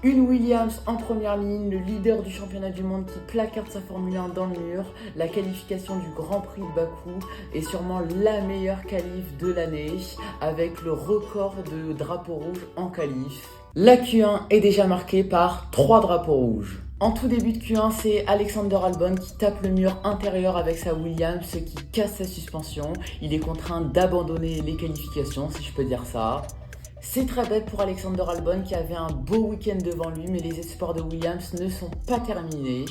Une Williams en première ligne, le leader du championnat du monde qui placarde sa Formule 1 dans le mur, la qualification du Grand Prix de Bakou est sûrement la meilleure qualif de l'année avec le record de drapeaux rouges en qualif. La Q1 est déjà marquée par 3 drapeaux rouges. En tout début de Q1, c'est Alexander Albon qui tape le mur intérieur avec sa Williams, ce qui casse sa suspension. Il est contraint d'abandonner les qualifications, si je peux dire ça. C'est très bête pour Alexander Albon qui avait un beau week-end devant lui, mais les espoirs de Williams ne sont pas terminés.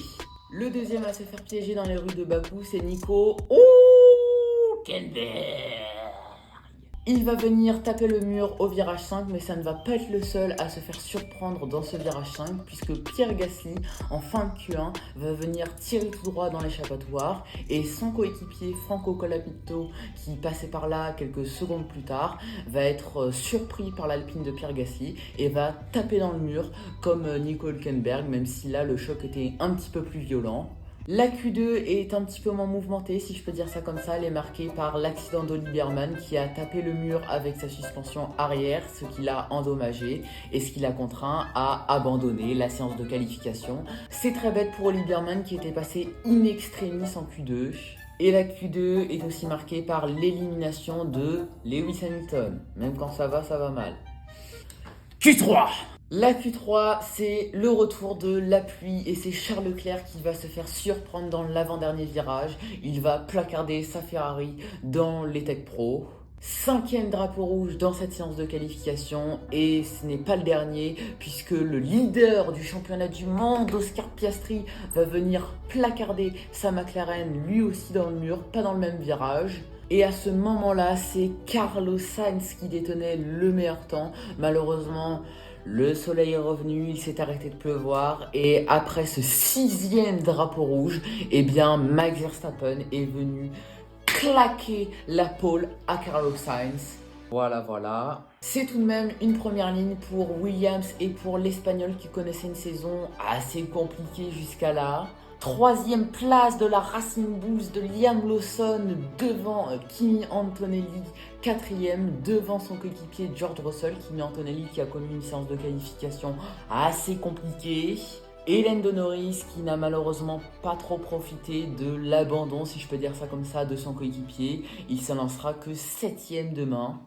Le deuxième à se faire piéger dans les rues de Bakou, c'est Nico Hülkenberg. Il va venir taper le mur au virage 5, mais ça ne va pas être le seul à se faire surprendre dans ce virage 5, puisque Pierre Gasly, en fin de Q1, va venir tirer tout droit dans l'échappatoire, et son coéquipier Franco Colapinto, qui passait par là quelques secondes plus tard, va être surpris par l'Alpine de Pierre Gasly, et va taper dans le mur comme Nico Hülkenberg, même si là le choc était un petit peu plus violent. La Q2 est un petit peu moins mouvementée, si je peux dire ça comme ça. Elle est marquée par l'accident d'Oli Berman qui a tapé le mur avec sa suspension arrière, ce qui l'a endommagé et ce qui l'a contraint à abandonner la séance de qualification. C'est très bête pour Oli Berman qui était passé in extremis en Q2. Et la Q2 est aussi marquée par l'élimination de Lewis Hamilton. Même quand ça va mal. Q3. La Q3, c'est le retour de la pluie et c'est Charles Leclerc qui va se faire surprendre dans l'avant-dernier virage. Il va placarder sa Ferrari dans les Tech Pro. 5e drapeau rouge dans cette séance de qualification et ce n'est pas le dernier puisque le leader du championnat du monde, Oscar Piastri, va venir placarder sa McLaren lui aussi dans le mur, pas dans le même virage. Et à ce moment-là, c'est Carlos Sainz qui détenait le meilleur temps. Malheureusement, le soleil est revenu, il s'est arrêté de pleuvoir et après ce 6e drapeau rouge, eh bien Max Verstappen est venu claquer la pole à Carlos Sainz. Voilà. C'est tout de même une première ligne pour Williams et pour l'Espagnol qui connaissait une saison assez compliquée jusqu'à là. 3e place de la Racing Bulls de Liam Lawson devant Kimi Antonelli. 4e devant son coéquipier George Russell. Kimi Antonelli qui a connu une séance de qualification assez compliquée. Et Lando Norris qui n'a malheureusement pas trop profité de l'abandon, si je peux dire ça comme ça, de son coéquipier. Il s'en lancera que 7e demain.